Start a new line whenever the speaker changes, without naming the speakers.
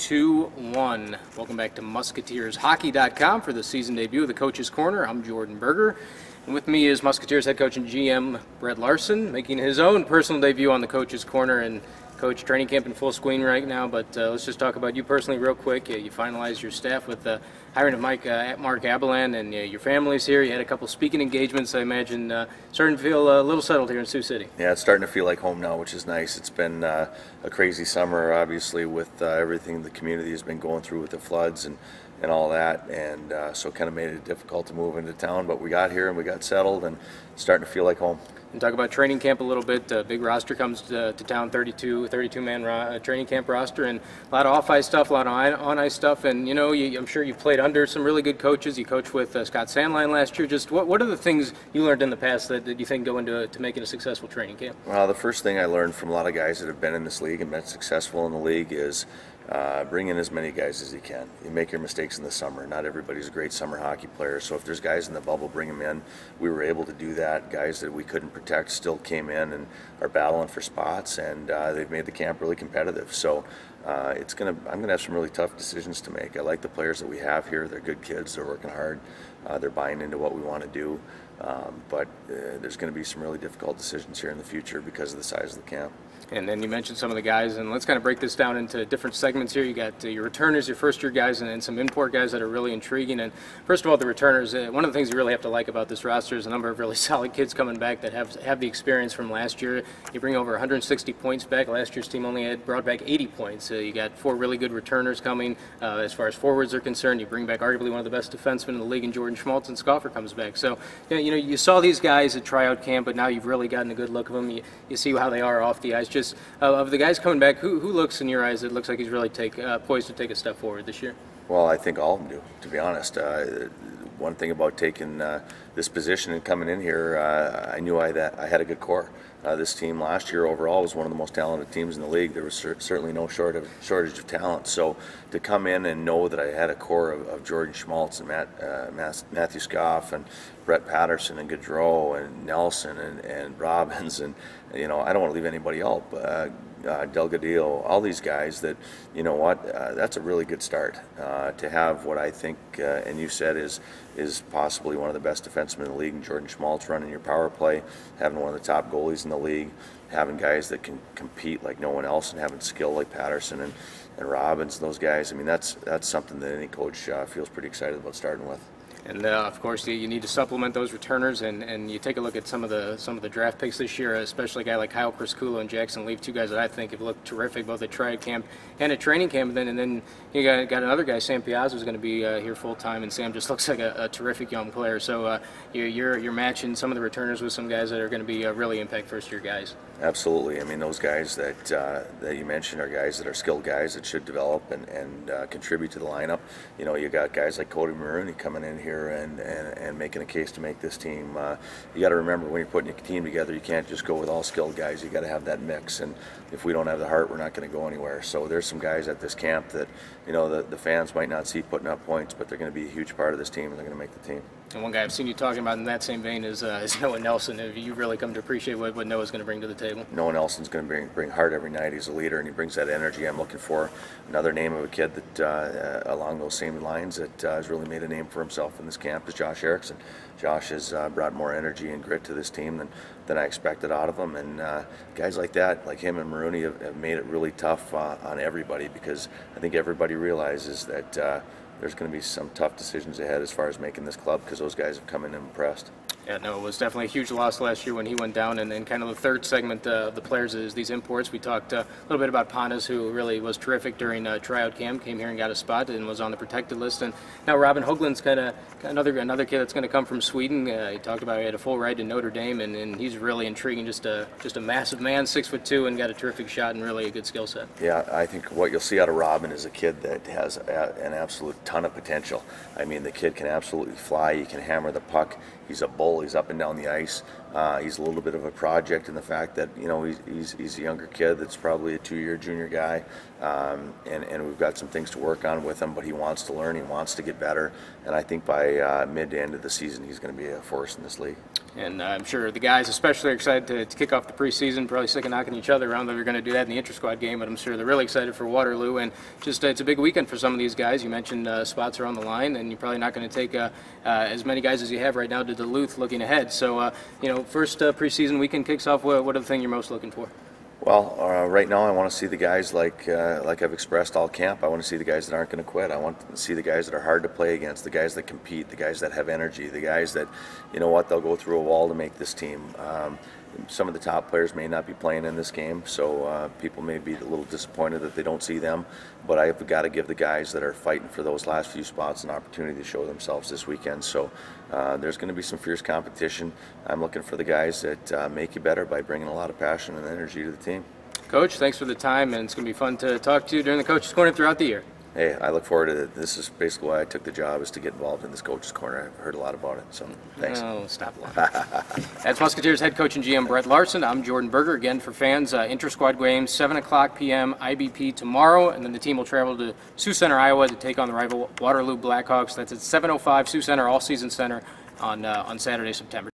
2-1. Welcome back to MusketeersHockey.com for the season debut of the Coach's Corner. I'm Jordan Berger, and with me is Musketeers head coach and GM Brett Larson, making his own personal debut on the Coach's Corner. And Coach, training camp in full swing right now, but let's just talk about you personally real quick. You finalized your staff with the hiring of Mark Abelan, and your family's here. You had a couple speaking engagements, I imagine. Starting to feel a little settled here in Sioux City.
Yeah, it's starting to feel like home now, which is nice. It's been a crazy summer, obviously, with everything the community has been going through with the floods and all that, and so it kind of made it difficult to move into town, but we got here and we got settled and it's starting to feel like home.
And talk about training camp a little bit. Big roster comes to town, 32-man training camp roster, and a lot of off-ice stuff, a lot of on-ice stuff. And I'm sure you've played under some really good coaches. You coached with Scott Sandline last year. Just what are the things you learned in the past that you think go into making a successful training camp?
Well, the first thing I learned from a lot of guys that have been in this league and been successful in the league is bring in as many guys as you can. You make your mistakes in the summer. Not everybody's a great summer hockey player, so if there's guys in the bubble, bring them in. We were able to do that. Guys that we couldn't protect still came in and are battling for spots, and they've made the camp really competitive. So I'm gonna have some really tough decisions to make. I like the players that we have here. They're good kids. They're working hard. They're buying into what we want to do. But there's going to be some really difficult decisions here in the future because of the size of the camp.
And then you mentioned some of the guys, and let's kind of break this down into different segments here. You got your returners, your first-year guys, and some import guys that are really intriguing. And first of all, the returners, one of the things you really have to like about this roster is a number of really solid kids coming back that have the experience from last year. You bring over 160 points back. Last year's team only had brought back 80 points. You got 4 really good returners coming. As far as forwards are concerned, you bring back arguably one of the best defensemen in the league in Jordan Schmaltz, and Scoffer comes back. So, you saw these guys at tryout camp, but now you've really gotten a good look of them. You see how they are off the ice. Just of the guys coming back, who looks in your eyes, it looks like he's really poised to take a step forward this year?
Well, I think all of them do, to be honest. One thing about taking this position and coming in here, I knew I had a good core. This team last year overall was one of the most talented teams in the league. There was certainly no shortage of talent. So to come in and know that I had a core of Jordan Schmaltz and Matthew Scoff and Brett Patterson and Gaudreau and Nelson and Robbins, and I don't want to leave anybody out. Delgadillo, all these guys that, that's a really good start. To have what I think, and you said is possibly one of the best defensemen in the league, and Jordan Schmaltz running your power play, having one of the top goalies in the league, having guys that can compete like no one else, and having skill like Patterson and Robbins, those guys. I mean, that's something that any coach feels pretty excited about starting with.
And of course, you need to supplement those returners, and you take a look at some of the draft picks this year, especially a guy like Kyle Prisculo and Jackson Leaf, 2 guys that I think have looked terrific both at tryout camp and at training camp. And then you got another guy, Sam Piazza, who's going to be here full time, and Sam just looks like a terrific young player. So you're matching some of the returners with some guys that are going to be really impact first year guys.
Absolutely. I mean, those guys that you mentioned are guys that are skilled guys that should develop and contribute to the lineup. You got guys like Cody Maroney coming in here and making a case to make this team. You got to remember, when you're putting your team together, you can't just go with all skilled guys. You got to have that mix, and if we don't have the heart, we're not going to go anywhere. So there's some guys at this camp that the fans might not see putting up points, but they're going to be a huge part of this team, and they're going to make the team.
And one guy I've seen you talking about in that same vein is Noah Nelson. Have you really come to appreciate what Noah's going to bring to the table?
Noah Nelson's going to bring heart every night. He's a leader, and he brings that energy. I'm looking for another name of a kid that along those same lines that has really made a name for himself in this camp is Josh Erickson. Josh has brought more energy and grit to this team than I expected out of him, and guys like that, like him and Maroney, have made it really tough on everybody, because I think everybody realizes that there's going to be some tough decisions ahead as far as making this club, because those guys have come in and impressed.
Yeah, no, it was definitely a huge loss last year when he went down. And then kind of the third segment of the players is these imports. We talked a little bit about Pontus, who really was terrific during tryout camp, came here and got a spot and was on the protected list. And now Robin Hoagland's kind of another kid that's going to come from Sweden. He talked about he had a full ride to Notre Dame, and he's really intriguing. Just a massive man, 6'2", and got a terrific shot and really a good skill set.
Yeah, I think what you'll see out of Robin is a kid that has an absolute ton of potential. I mean, the kid can absolutely fly. He can hammer the puck. He's a bull. He's up and down the ice. He's a little bit of a project in the fact that, you know, he's a younger kid that's probably a 2-year junior guy, and we've got some things to work on with him, but he wants to learn, he wants to get better, and I think by mid to end of the season he's going to be a force in this league.
And I'm sure the guys especially are excited to kick off the preseason, probably sick of knocking each other around that they're going to do that in the inter-squad game, but I'm sure they're really excited for Waterloo. And just it's a big weekend for some of these guys. You mentioned spots are on the line, and you're probably not going to take as many guys as you have right now to Duluth looking ahead. So, you know, first preseason weekend kicks off. What are the things you're most looking for?
Well, right now I want to see the guys like I've expressed all camp. I want to see the guys that aren't going to quit. I want to see the guys that are hard to play against, the guys that compete, the guys that have energy, the guys that, you know what, they'll go through a wall to make this team. Some of the top players may not be playing in this game, so people may be a little disappointed that they don't see them. But I've got to give the guys that are fighting for those last few spots an opportunity to show themselves this weekend. So there's going to be some fierce competition. I'm looking for the guys that make you better by bringing a lot of passion and energy to the team.
Coach, thanks for the time, and it's going to be fun to talk to you during the Coach's Corner throughout the year.
Hey, I look forward to it. This is basically why I took the job, is to get involved in this Coach's Corner. I've heard a lot about it, so thanks.
Oh, stop lying. That's Musketeers head coach and GM Brett Larson. I'm Jordan Berger. Again, for fans, inter-squad games, 7 o'clock p.m. IBP tomorrow, and then the team will travel to Sioux Center, Iowa to take on the rival Waterloo Blackhawks. That's at 7:05 Sioux Center All-Season Center on Saturday, September